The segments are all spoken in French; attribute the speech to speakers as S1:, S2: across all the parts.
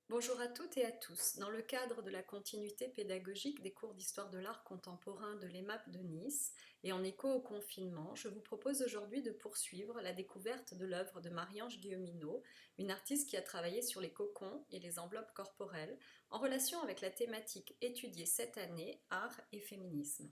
S1: Bonjour à toutes et à tous. Dans le cadre de la continuité pédagogique des cours d'histoire de l'art contemporain de l'EMAP de Nice et en écho au confinement, je vous propose aujourd'hui de poursuivre la découverte de l'œuvre de Marie-Ange Guilleminault, une artiste qui a travaillé sur les cocons et les enveloppes corporelles en relation avec la thématique étudiée cette année, art et féminisme.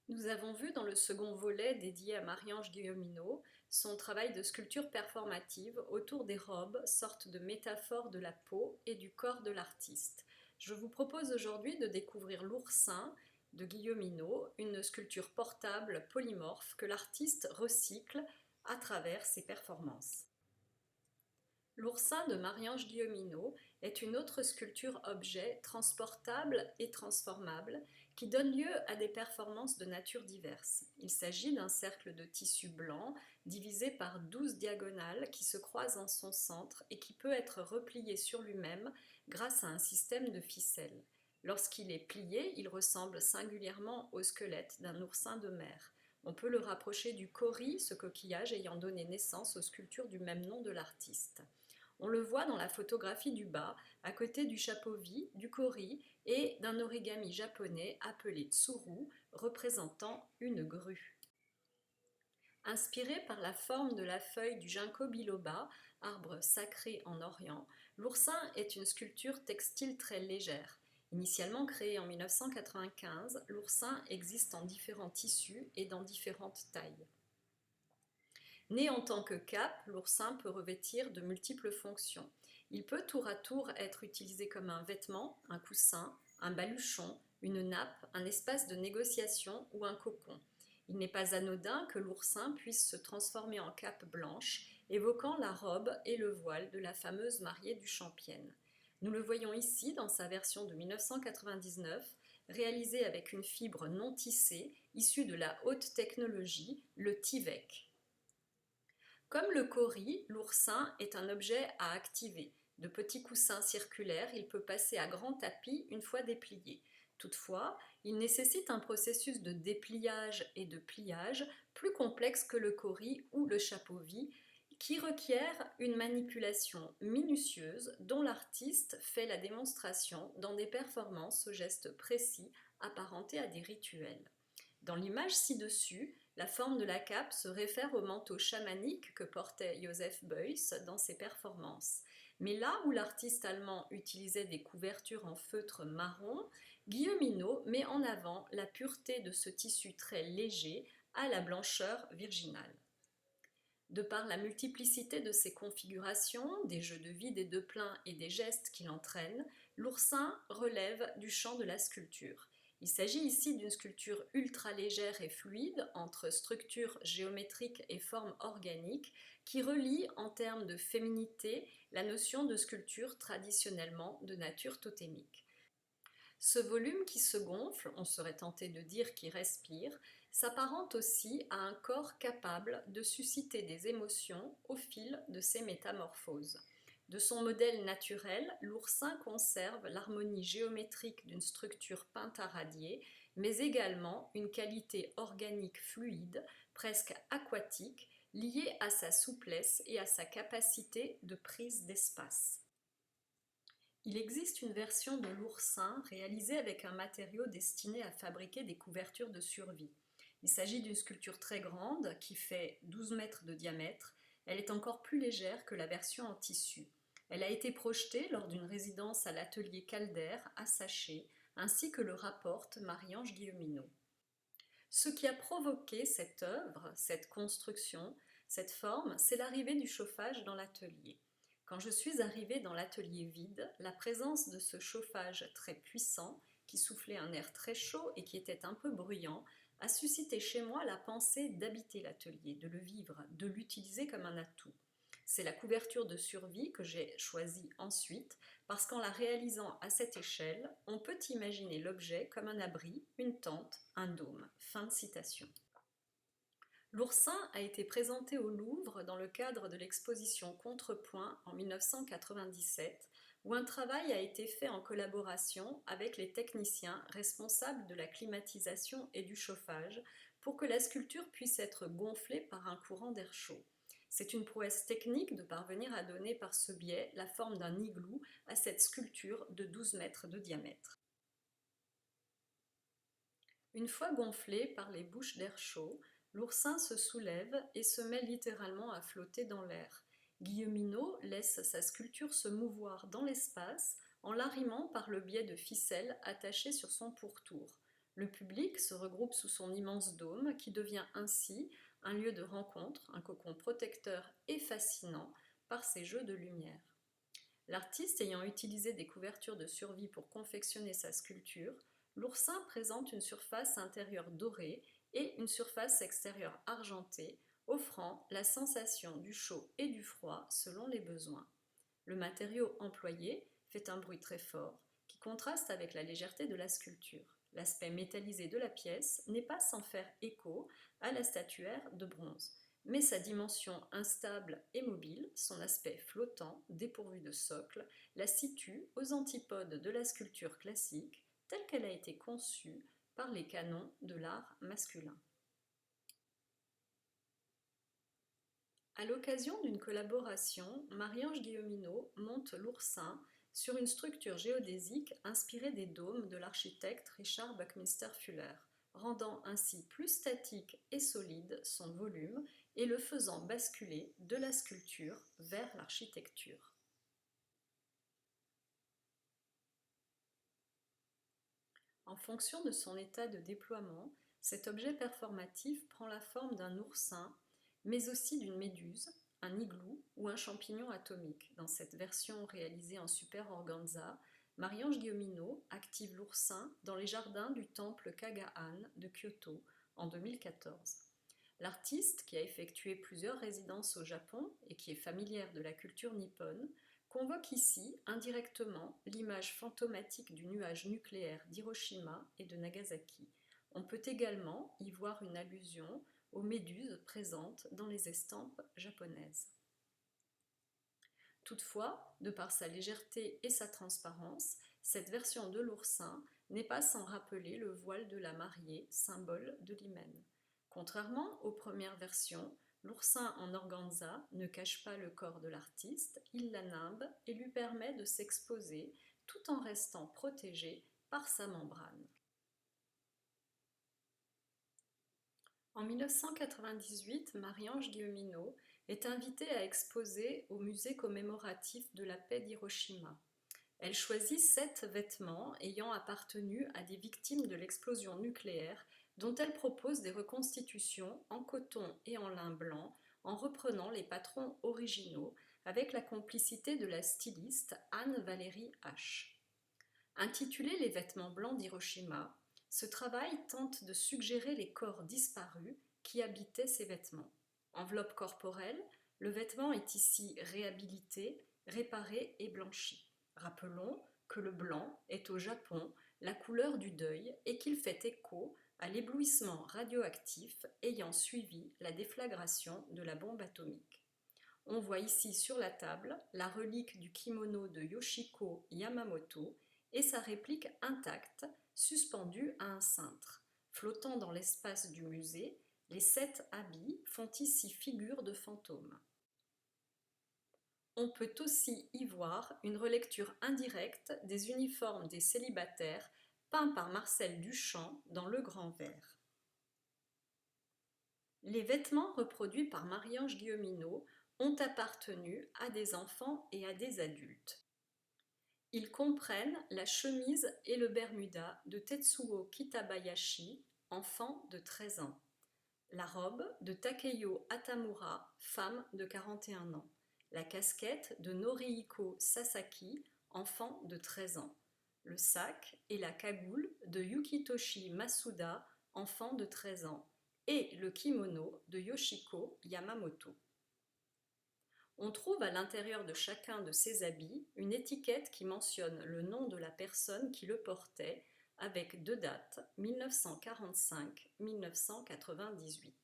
S1: Nous avons vu dans le second volet dédié à Marie-Ange Guilleminault son travail de sculpture performative autour des robes, sorte de métaphore de la peau et du corps de l'artiste. Je vous propose aujourd'hui de découvrir l'oursin de Guilleminault, une sculpture portable polymorphe que l'artiste recycle à travers ses performances. L'oursin de Marie-Ange Guilleminault est une autre sculpture-objet transportable et transformable qui donne lieu à des performances de nature diverses. Il s'agit d'un cercle de tissu blanc divisé par 12 diagonales qui se croisent en son centre et qui peut être replié sur lui-même grâce à un système de ficelles. Lorsqu'il est plié, il ressemble singulièrement au squelette d'un oursin de mer. On peut le rapprocher du kauri, ce coquillage ayant donné naissance aux sculptures du même nom de l'artiste. On le voit dans la photographie du bas, à côté du chapeau-vis, du kori et d'un origami japonais appelé tsuru, représentant une grue. Inspiré par la forme de la feuille du ginkgo biloba, arbre sacré en Orient, l'oursin est une sculpture textile très légère. Initialement créé en 1995, l'oursin existe en différents tissus et dans différentes tailles. Né en tant que cape, l'oursin peut revêtir de multiples fonctions. Il peut tour à tour être utilisé comme un vêtement, un coussin, un baluchon, une nappe, un espace de négociation ou un cocon. Il n'est pas anodin que l'oursin puisse se transformer en cape blanche, évoquant la robe et le voile de la fameuse mariée du Champienne. Nous le voyons ici dans sa version de 1999, réalisée avec une fibre non tissée, issue de la haute technologie, le Tyvek. Comme le kauri, l'oursin est un objet à activer. De petits coussins circulaires, il peut passer à grand tapis une fois déplié. Toutefois, il nécessite un processus de dépliage et de pliage plus complexe que le kauri ou le chapeau-vis, qui requiert une manipulation minutieuse dont l'artiste fait la démonstration dans des performances aux gestes précis apparentés à des rituels. Dans l'image ci-dessus, la forme de la cape se réfère au manteau chamanique que portait Joseph Beuys dans ses performances. Mais là où l'artiste allemand utilisait des couvertures en feutre marron, Guilleminault met en avant la pureté de ce tissu très léger à la blancheur virginale. De par la multiplicité de ses configurations, des jeux de vide et de plein et des gestes qu'il entraîne, l'oursin relève du champ de la sculpture. Il s'agit ici d'une sculpture ultra légère et fluide entre structure géométrique et forme organique qui relie en termes de féminité la notion de sculpture traditionnellement de nature totémique. Ce volume qui se gonfle, on serait tenté de dire qu'il respire, s'apparente aussi à un corps capable de susciter des émotions au fil de ses métamorphoses. De son modèle naturel, l'oursin conserve l'harmonie géométrique d'une structure pentaradiée, mais également une qualité organique fluide, presque aquatique, liée à sa souplesse et à sa capacité de prise d'espace. Il existe une version de l'oursin réalisée avec un matériau destiné à fabriquer des couvertures de survie. Il s'agit d'une sculpture très grande qui fait 12 mètres de diamètre. Elle est encore plus légère que la version en tissu. Elle a été projetée lors d'une résidence à l'atelier Calder à Saché, ainsi que le rapporte Marie-Ange Guilleminault. Ce qui a provoqué cette œuvre, cette construction, cette forme, c'est l'arrivée du chauffage dans l'atelier. Quand je suis arrivée dans l'atelier vide, la présence de ce chauffage très puissant, qui soufflait un air très chaud et qui était un peu bruyant, a suscité chez moi la pensée d'habiter l'atelier, de le vivre, de l'utiliser comme un atout. C'est la couverture de survie que j'ai choisie ensuite, parce qu'en la réalisant à cette échelle, on peut imaginer l'objet comme un abri, une tente, un dôme. Fin de citation. L'oursin a été présenté au Louvre dans le cadre de l'exposition Contrepoint en 1997, où un travail a été fait en collaboration avec les techniciens responsables de la climatisation et du chauffage pour que la sculpture puisse être gonflée par un courant d'air chaud. C'est une prouesse technique de parvenir à donner par ce biais la forme d'un igloo à cette sculpture de 12 mètres de diamètre. Une fois gonflé par les bouches d'air chaud, l'oursin se soulève et se met littéralement à flotter dans l'air. Guilleminault laisse sa sculpture se mouvoir dans l'espace en l'arrimant par le biais de ficelles attachées sur son pourtour. Le public se regroupe sous son immense dôme qui devient ainsi un lieu de rencontre, un cocon protecteur et fascinant par ses jeux de lumière. L'artiste ayant utilisé des couvertures de survie pour confectionner sa sculpture, l'oursin présente une surface intérieure dorée et une surface extérieure argentée, offrant la sensation du chaud et du froid selon les besoins. Le matériau employé fait un bruit très fort qui contraste avec la légèreté de la sculpture. L'aspect métallisé de la pièce n'est pas sans faire écho à la statuaire de bronze, mais sa dimension instable et mobile, son aspect flottant, dépourvu de socle, la situe aux antipodes de la sculpture classique telle qu'elle a été conçue par les canons de l'art masculin. À l'occasion d'une collaboration, Marie-Ange Guilleminault monte l'oursin sur une structure géodésique inspirée des dômes de l'architecte Richard Buckminster Fuller, rendant ainsi plus statique et solide son volume et le faisant basculer de la sculpture vers l'architecture. En fonction de son état de déploiement, cet objet performatif prend la forme d'un oursin, mais aussi d'une méduse, un igloo ou un champignon atomique. Dans cette version réalisée en super organza, Marie-Ange Guilleminault active l'oursin dans les jardins du temple Kagahan de Kyoto en 2014. L'artiste, qui a effectué plusieurs résidences au Japon et qui est familière de la culture nippone, convoque ici indirectement l'image fantomatique du nuage nucléaire d'Hiroshima et de Nagasaki. On peut également y voir une allusion aux méduses présentes dans les estampes japonaises. Toutefois, de par sa légèreté et sa transparence, cette version de l'oursin n'est pas sans rappeler le voile de la mariée, symbole de l'hymen. Contrairement aux premières versions, l'oursin en organza ne cache pas le corps de l'artiste, il la nimbe et lui permet de s'exposer tout en restant protégé par sa membrane. En 1998, Marie-Ange Guilleminault est invitée à exposer au musée commémoratif de la paix d'Hiroshima. Elle choisit 7 vêtements ayant appartenu à des victimes de l'explosion nucléaire dont elle propose des reconstitutions en coton et en lin blanc en reprenant les patrons originaux avec la complicité de la styliste Anne-Valérie H. Intitulé Les vêtements blancs d'Hiroshima, ce travail tente de suggérer les corps disparus qui habitaient ces vêtements. Enveloppe corporelle, le vêtement est ici réhabilité, réparé et blanchi. Rappelons que le blanc est au Japon la couleur du deuil et qu'il fait écho à l'éblouissement radioactif ayant suivi la déflagration de la bombe atomique. On voit ici sur la table la relique du kimono de Yoshiko Yamamoto et sa réplique intacte, suspendue à un cintre. Flottant dans l'espace du musée, les 7 habits font ici figure de fantômes. On peut aussi y voir une relecture indirecte des uniformes des célibataires peints par Marcel Duchamp dans Le Grand Vert. Les vêtements reproduits par Marie-Ange Guilleminault ont appartenu à des enfants et à des adultes. Ils comprennent la chemise et le bermuda de Tetsuo Kitabayashi, enfant de 13 ans, la robe de Takeyo Hatamura, femme de 41 ans, la casquette de Norihiko Sasaki, enfant de 13 ans, le sac et la cagoule de Yukitoshi Masuda, enfant de 13 ans, et le kimono de Yoshiko Yamamoto. On trouve à l'intérieur de chacun de ces habits une étiquette qui mentionne le nom de la personne qui le portait, avec 2 dates, 1945-1998.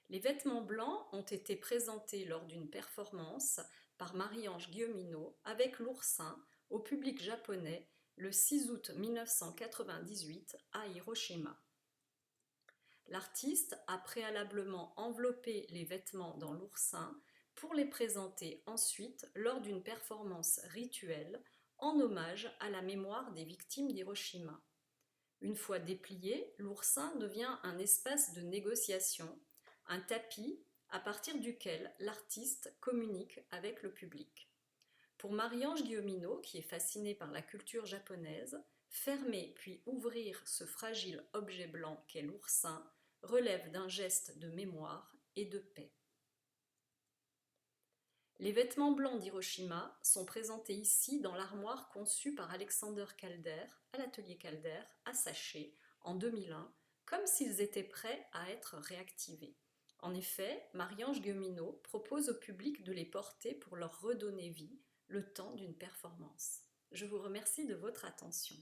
S1: Les vêtements blancs ont été présentés lors d'une performance par Marie-Ange Guilleminault avec l'oursin au public japonais le 6 août 1998 à Hiroshima. L'artiste a préalablement enveloppé les vêtements dans l'oursin pour les présenter ensuite lors d'une performance rituelle en hommage à la mémoire des victimes d'Hiroshima. Une fois déplié, l'oursin devient un espace de négociation, un tapis à partir duquel l'artiste communique avec le public. Pour Marie-Ange Guilleminot, qui est fascinée par la culture japonaise, fermer puis ouvrir ce fragile objet blanc qu'est l'oursin relève d'un geste de mémoire et de paix. Les vêtements blancs d'Hiroshima sont présentés ici dans l'armoire conçue par Alexander Calder à l'atelier Calder à Saché en 2001, comme s'ils étaient prêts à être réactivés. En effet, Marie-Ange Guilleminot propose au public de les porter pour leur redonner vie le temps d'une performance. Je vous remercie de votre attention.